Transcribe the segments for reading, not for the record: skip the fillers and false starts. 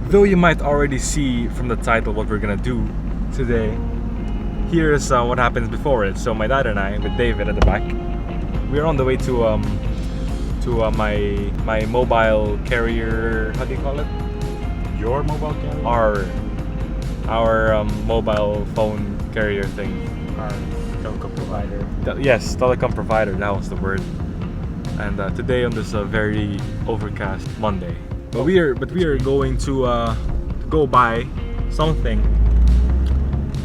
though you might already see from the title what we're gonna do today, here's what happens before it. So my dad and I, with David at the back, we're on the way to my mobile carrier. How do you call it? Your mobile carrier? Our mobile phone carrier thing. Our telecom provider. Yes, telecom provider. That was the word. And today on this very overcast Monday, but we are going to go buy something,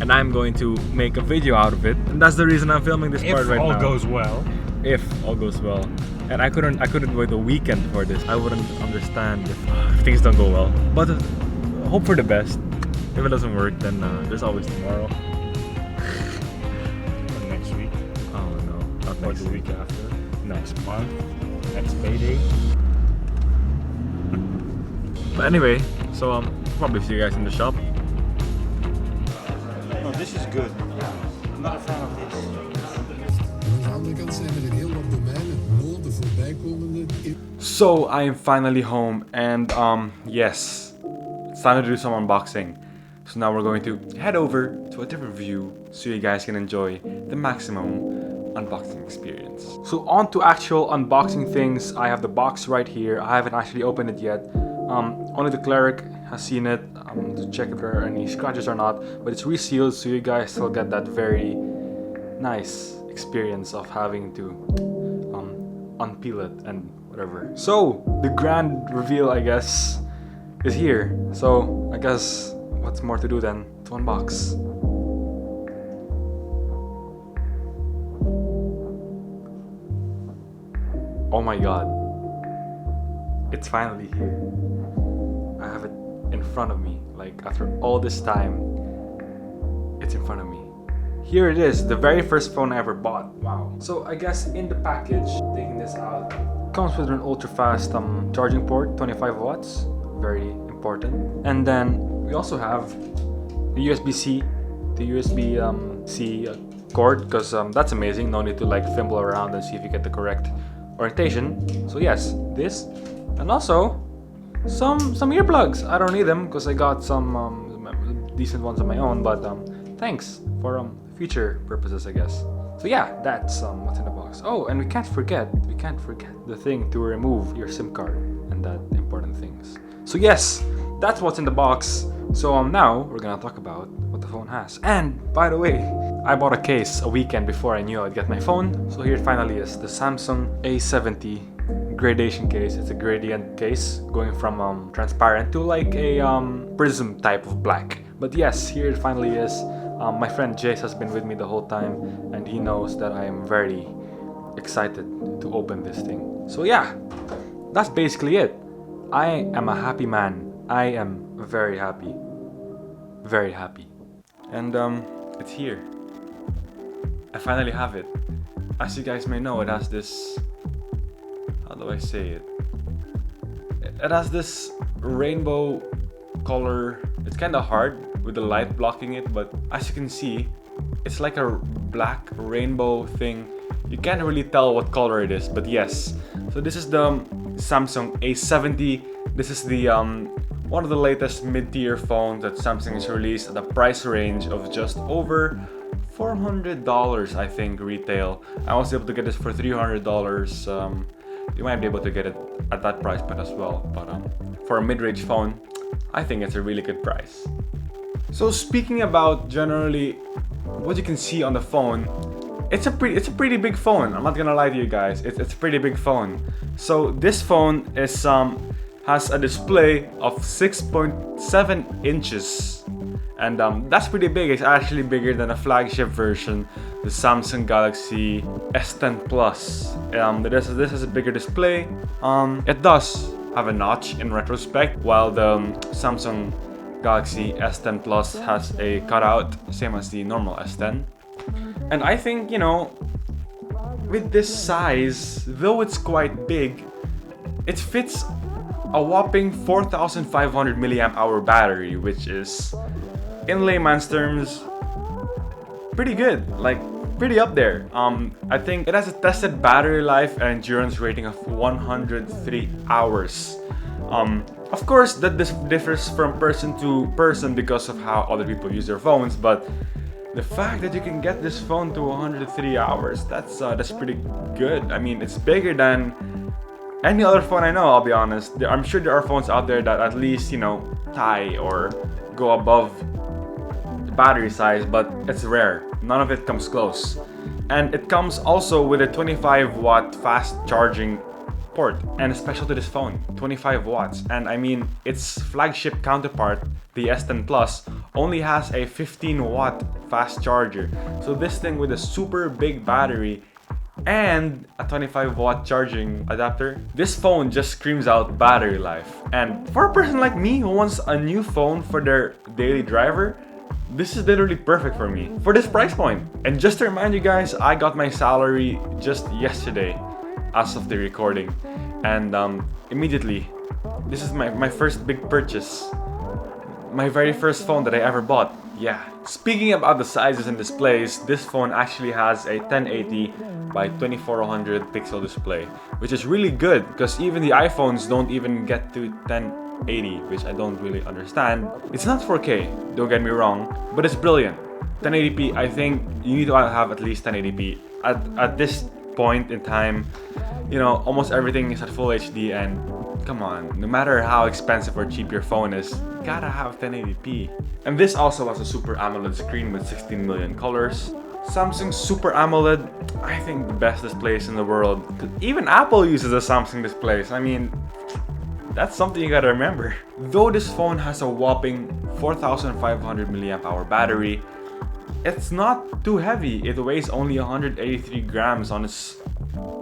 and I'm going to make a video out of it. And that's the reason I'm filming this part right now. If all goes well. If all goes well. And I couldn't wait a weekend for this. I wouldn't understand if things don't go well. But hope for the best. If it doesn't work, then there's always tomorrow. Or next week. Oh no, not Or next the week. week after. Next. Next month. Next payday. But anyway, so probably see you guys in the shop. No, this is good. I'm not a fan of this. Aan de andere kant zijn er heel wat domeinen, noden voorbijkomende. So I am finally home, and yes, it's time to do some unboxing. So now we're going to head over to a different view so you guys can enjoy the maximum unboxing experience. So on to actual unboxing things. I have the box right here. I haven't actually opened it yet. Only the cleric has seen it to check if there are any scratches or not, but it's resealed, so you guys still get that very nice experience of having to unpeel it and whatever. So the grand reveal, I guess, is here. So I guess what's more to do than to unbox. Oh my god, it's finally here. I have it in front of me. Like, after all this time, it's in front of me. Here it is, the very first phone I ever bought. Wow. So I guess in the package, taking this out, comes with an ultra fast charging port, 25 watts, very important. And then we also have the USB-C, the USB-C cord, because that's amazing. No need to like fimble around and see if you get the correct orientation. So yes, this, and also some earplugs. I don't need them because I got some decent ones on my own, but thanks for future purposes, I guess. So yeah, that's what's in the box. Oh, and we can't forget the thing to remove your SIM card and that important things. So yes, that's what's in the box. So now we're gonna talk about what the phone has. And by the way, I bought a case a weekend before I knew I'd get my phone. So here it finally is, the Samsung A70 gradation case. It's a gradient case going from transparent to like a prism type of black. But yes, here it finally is. My friend Jace has been with me the whole time, and he knows that I am very excited to open this thing. So yeah, that's basically it. I am a happy man. I am very happy. Very happy. And it's here. I finally have it. As you guys may know, it has this, how do I say it? It has this rainbow color. It's kind of hard with the light blocking it, but as you can see, it's like a black rainbow thing. You can't really tell what color it is, but yes. So this is the Samsung A70. This is the one of the latest mid-tier phones that Samsung has released at a price range of just over $400, I think, retail. I was able to get this for $300. You might be able to get it at that price point as well, but for a mid-range phone, I think it's a really good price. So speaking about generally what you can see on the phone, it's a pretty big phone. I'm not gonna lie to you guys. It's a pretty big phone. So this phone is has a display of 6.7 inches, and that's pretty big. It's actually bigger than a flagship version, the Samsung Galaxy S10 Plus. This has a bigger display. It does have a notch in retrospect, while the Samsung Galaxy S10 Plus has a cutout, same as the normal S10. And I think, you know, with this size, though it's quite big, it fits a whopping 4,500 milliamp hour battery, which is, in layman's terms, pretty good, like pretty up there. I think it has a tested battery life and endurance rating of 103 hours. Of course, that this differs from person to person because of how other people use their phones, but the fact that you can get this phone to 103 hours, that's pretty good. I mean, it's bigger than any other phone I know, I'll be honest. I'm sure there are phones out there that at least, tie or go above the battery size, but it's rare. None of it comes close. And it comes also with a 25 watt fast charging port, and special to this phone, 25 watts. And I mean, its flagship counterpart, the S10 Plus, only has a 15 watt fast charger. So this thing with a super big battery and a 25 watt charging adapter, this phone just screams out battery life. And for a person like me who wants a new phone for their daily driver, this is literally perfect for me for this price point. And just to remind you guys, I got my salary just yesterday as of the recording, and immediately, this is my first big purchase, my very first phone that I ever bought. Yeah. Speaking about the sizes and displays, this phone actually has a 1080 by 2400 pixel display, which is really good because even the iPhones don't even get to 1080, which I don't really understand. It's not 4K, don't get me wrong, but it's brilliant. 1080p, I think you need to have at least 1080p. At this point in time, almost everything is at full HD, and come on, no matter how expensive or cheap your phone is, you gotta have 1080p. And this also has a Super AMOLED screen with 16 million colors. Samsung's Super AMOLED, I think the best displays in the world. Even Apple uses the Samsung displays. I mean, that's something you gotta remember. Though this phone has a whopping 4500 milliamp hour battery, it's not too heavy. It weighs only 183 grams on its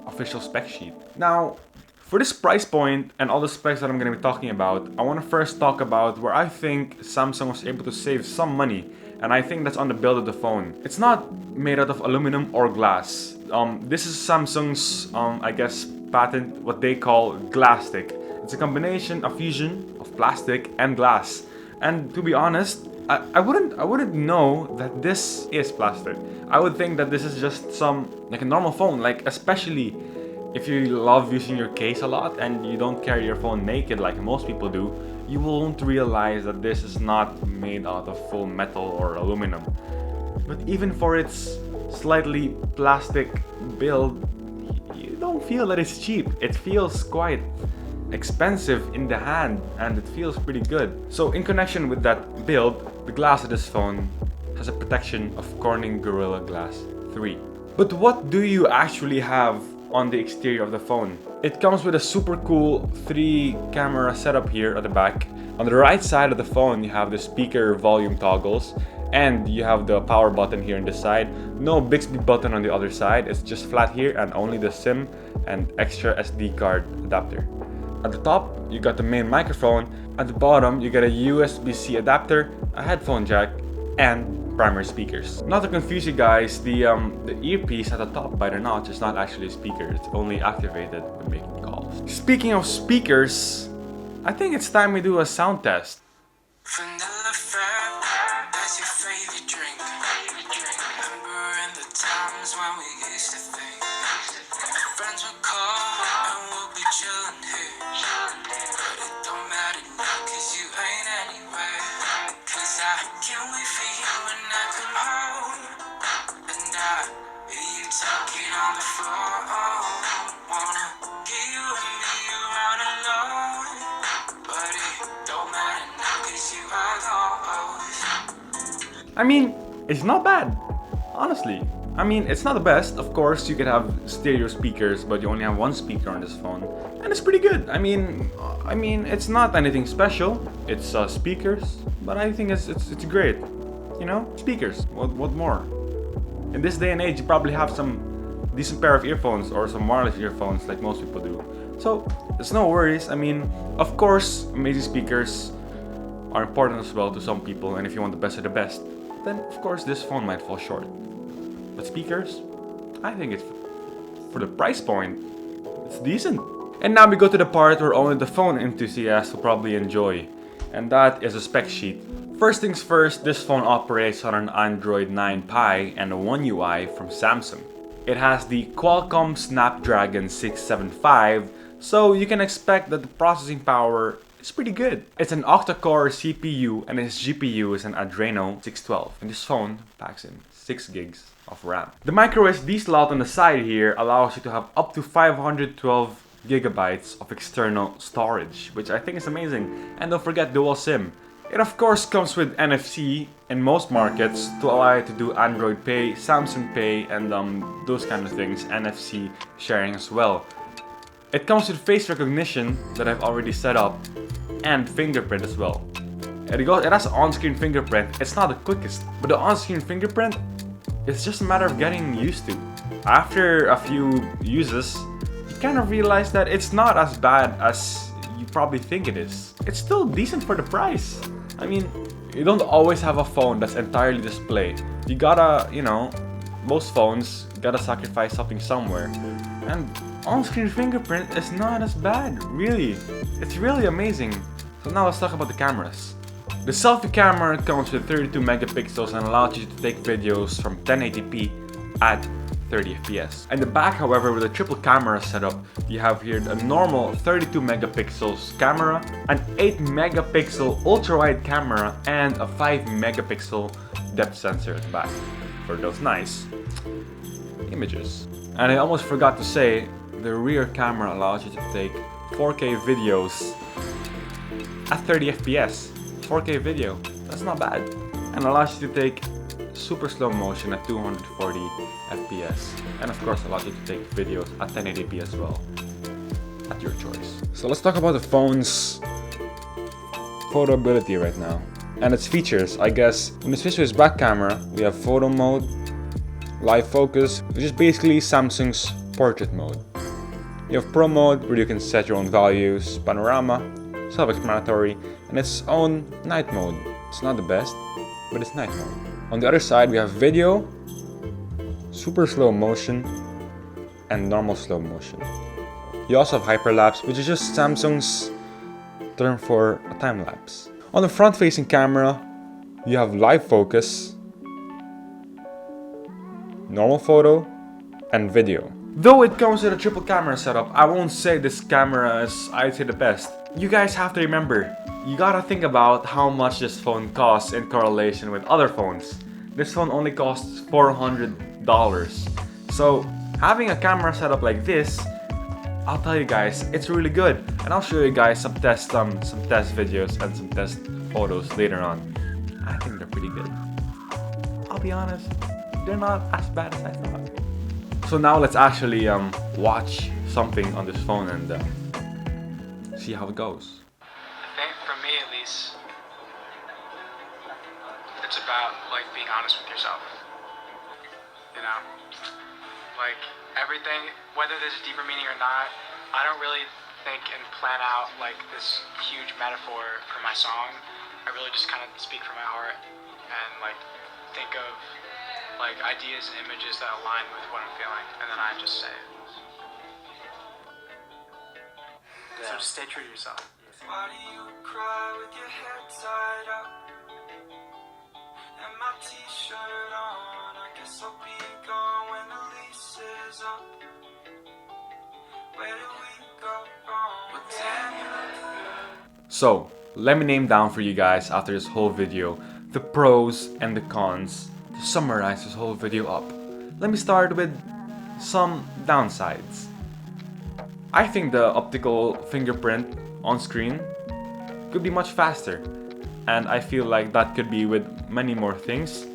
official spec sheet. Now, for this price point and all the specs that I'm going to be talking about, I want to first talk about where I think Samsung was able to save some money, and I think that's on the build of the phone. It's not made out of aluminum or glass. This is Samsung's, I guess, patent, what they call Glastic. It's a combination, a fusion of plastic and glass. And to be honest, I wouldn't know that this is plastic. I would think that this is just like a normal phone, like especially if you love using your case a lot and you don't carry your phone naked like most people do, you won't realize that this is not made out of full metal or aluminum. But even for its slightly plastic build, you don't feel that it's cheap. It feels quite expensive in the hand, and it feels pretty good. So in connection with that build, the glass of this phone has a protection of Corning Gorilla Glass 3. But what do you actually have on the exterior of the phone? It comes with a super cool 3-camera setup here at the back. On the right side of the phone, you have the speaker volume toggles, and you have the power button here on this side. No Bixby button on the other side, it's just flat here, and only the SIM and extra SD card adapter. At the top, you got the main microphone. At the bottom, you get a USB-C adapter, a headphone jack, and primary speakers. Not to confuse you guys, the earpiece at the top by the notch is not actually a speaker. It's only activated when making calls. Speaking of speakers, I think it's time we do a sound test. Vanilla frappe, that's your favorite drink. Remember in the times when we used to think friends would call and we'll be chilling here. But it don't matter now, cause you ain't anywhere. Cause I can't wait for you when I come home. And I hear you talking on the floor. Wanna get you and me around alone. But it don't matter now, cause you are gone. I mean, it's not bad, honestly. I mean, it's not the best. Of course, you could have stereo speakers, but you only have one speaker on this phone, and it's pretty good. I mean, it's not anything special. It's speakers, but I think it's great. Speakers. What more? In this day and age, you probably have some decent pair of earphones or some wireless earphones, like most people do. So it's no worries. I mean, of course, amazing speakers are important as well to some people, and if you want the best of the best, then of course this phone might fall short. But speakers, I think it's, for the price point, it's decent. And now we go to the part where only the phone enthusiasts will probably enjoy, and that is a spec sheet. First things first, this phone operates on an Android 9 Pie and a One UI from Samsung. It has the Qualcomm Snapdragon 675, so you can expect that the processing power it's pretty good. It's an octa-core CPU and its GPU is an Adreno 612. And this phone packs in 6 gigs of RAM. The micro SD slot on the side here allows you to have up to 512 gigabytes of external storage, which I think is amazing. And don't forget dual SIM. It of course comes with NFC in most markets to allow you to do Android Pay, Samsung Pay, and those kind of things, NFC sharing as well. It comes with face recognition that I've already set up and fingerprint as well. It has on-screen fingerprint. It's not the quickest, but the on-screen fingerprint, it's just a matter of getting used to. After a few uses, you kind of realize that it's not as bad as you probably think it is. It's still decent for the price. I mean, you don't always have a phone that's entirely display. You gotta, you know, most phones gotta sacrifice something somewhere. And on-screen fingerprint is not as bad, really. It's really amazing. So now let's talk about the cameras. The selfie camera comes with 32 megapixels and allows you to take videos from 1080p at 30 FPS. And the back, however, with a triple camera setup, you have here a normal 32 megapixels camera, an 8 megapixel ultra-wide camera, and a 5 megapixel depth sensor at the back for those nice images. And I almost forgot to say, the rear camera allows you to take 4K videos at 30 FPS. 4K video, that's not bad. And allows you to take super slow motion at 240 FPS. And of course allows you to take videos at 1080p as well, at your choice. So let's talk about the phone's photo ability right now. And its features, I guess. When you switch to its back camera, we have photo mode, live focus, which is basically Samsung's portrait mode. You have pro mode, where you can set your own values, panorama, self-explanatory, and its own night mode. It's not the best, but it's night mode. On the other side, we have video, super slow motion, and normal slow motion. You also have hyperlapse, which is just Samsung's term for a time lapse. On the front-facing camera, you have live focus, normal photo, and video. Though it comes with a triple camera setup, I won't say this camera is, I'd say, the best. You guys have to remember, you gotta think about how much this phone costs in correlation with other phones. This phone only costs $400. So having a camera setup like this, I'll tell you guys, it's really good. And I'll show you guys some test videos and some test photos later on. I think they're pretty good. I'll be honest, they're not as bad as I thought. So now let's actually watch something on this phone and see how it goes. I think for me at least, it's about like being honest with yourself. You know, like everything, whether there's a deeper meaning or not, I don't really think and plan out like this huge metaphor for my song. I really just kind of speak from my heart and like think of like ideas and images that align with what I'm feeling, and then I just say it. So just stay true to yourself. Why do you cry with your head tied up and my t-shirt on? I guess I'll be gone when the lease is up. Where do we go wrong? Well, damn, you look good. So, let me name down for you guys after this whole video the pros and the cons to summarize this whole video up. Let me start with some downsides. I think the optical fingerprint on screen could be much faster, and I feel like that could be with many more things.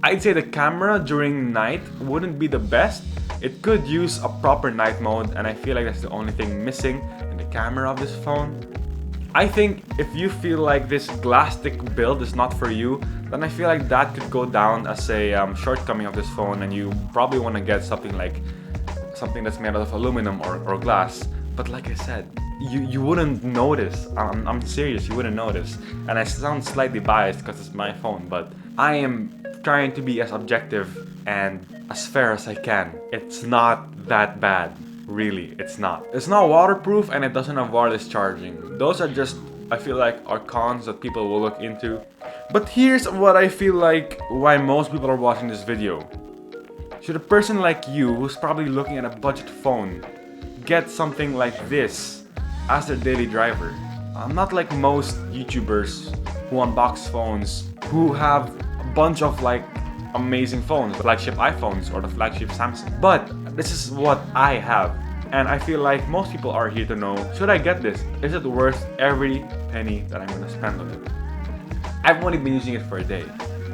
I'd say the camera during night wouldn't be the best. It could use a proper night mode, and I feel like that's the only thing missing in the camera of this phone. I think if you feel like this glass-stick build is not for you, then I feel like that could go down as a shortcoming of this phone, and you probably want to get something that's made out of aluminum or glass. But like I said, you wouldn't notice. I'm serious, you wouldn't notice. And I sound slightly biased because it's my phone, but I am trying to be as objective and as fair as I can. It's not that bad. Really, it's not. It's not waterproof and it doesn't have wireless charging. Those are just, I feel like, are cons that people will look into. But here's what I feel like why most people are watching this video. Should a person like you, who's probably looking at a budget phone, get something like this as their daily driver? I'm not like most YouTubers who unbox phones who have a bunch of like amazing phones, flagship iPhones or the flagship Samsung. But this is what I have. And I feel like most people are here to know, should I get this? Is it worth every penny that I'm gonna spend on it? I've only been using it for a day.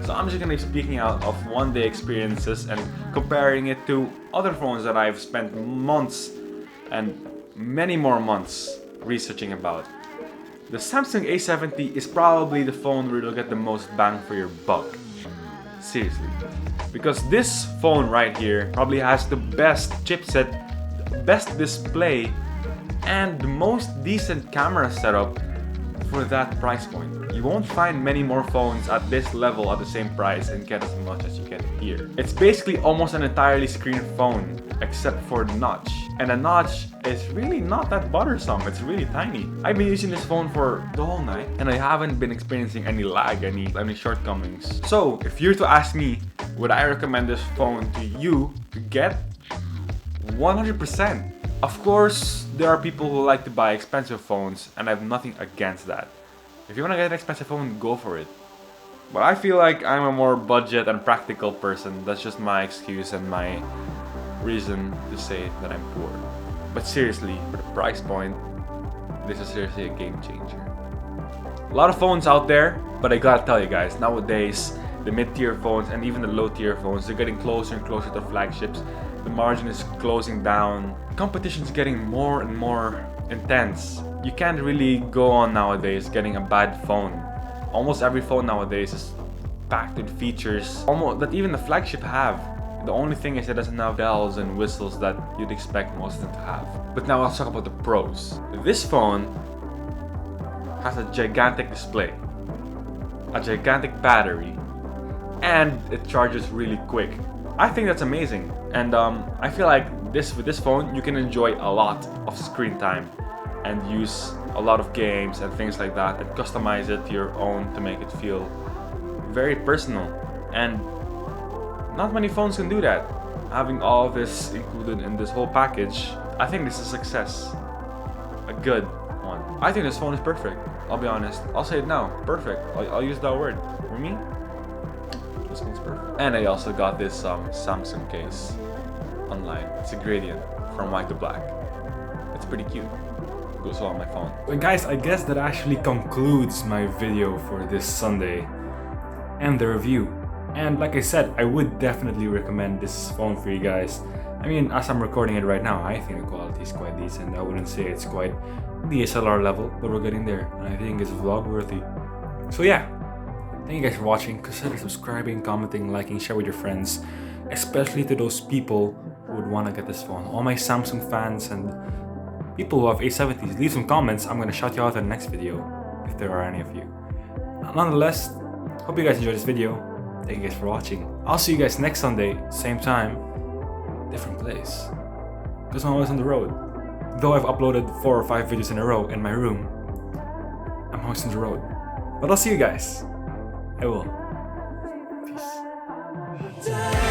So I'm just gonna be speaking out of one-day experiences and comparing it to other phones that I've spent months and many more months researching about. The Samsung A70 is probably the phone where you'll get the most bang for your buck. Seriously. Because this phone right here probably has the best chipset, the best display, and the most decent camera setup for that price point. You won't find many more phones at this level at the same price and get as much as you get here. It's basically almost an entirely screen phone except for the notch. And the notch is really not that bothersome, it's really tiny. I've been using this phone for the whole night and I haven't been experiencing any lag, any shortcomings. So if you're to ask me, would I recommend this phone to you to get? 100%. Of course, there are people who like to buy expensive phones and I have nothing against that. If you want to get an expensive phone, go for it. But I feel like I'm a more budget and practical person. That's just my excuse and my reason to say that I'm poor. But seriously, for the price point, this is seriously a game changer. A lot of phones out there, but I gotta tell you guys, nowadays, the mid-tier phones and even the low-tier phones, they're getting closer and closer to flagships. The margin is closing down. Competition is getting more and more intense. You can't really go on nowadays getting a bad phone. Almost every phone nowadays is packed with features almost that even the flagship have. The only thing is it doesn't have bells and whistles that you'd expect most of them to have. But now let's talk about the pros. This phone has a gigantic display, a gigantic battery, and it charges really quick. I think that's amazing, and I feel like with this phone you can enjoy a lot of screen time and use a lot of games and things like that and customize it to your own to make it feel very personal. And not many phones can do that. Having all of this included in this whole package, I think this is a success. A good one. I think this phone is perfect. I'll be honest. I'll say it now. Perfect. I'll use that word. For me, this one's perfect. And I also got this Samsung case online. It's a gradient from white to black. It's pretty cute. Goes well on my phone. But guys, I guess that actually concludes my video for this Sunday and the review. And like I said, I would definitely recommend this phone for you guys. I mean, as I'm recording it right now, I think the quality is quite decent. I wouldn't say it's quite DSLR level, but we're getting there. And I think it's vlog worthy. So yeah, thank you guys for watching. Consider subscribing, commenting, liking, share with your friends. Especially to those people who would want to get this phone. All my Samsung fans and people who have A70s, leave some comments. I'm going to shout you out in the next video, if there are any of you. Nonetheless, hope you guys enjoyed this video. Thank you guys for watching. I'll see you guys next Sunday, same time, different place. Because I'm always on the road. Though I've uploaded 4 or 5 videos in a row in my room, I'm always on the road. But I'll see you guys. I will. Peace.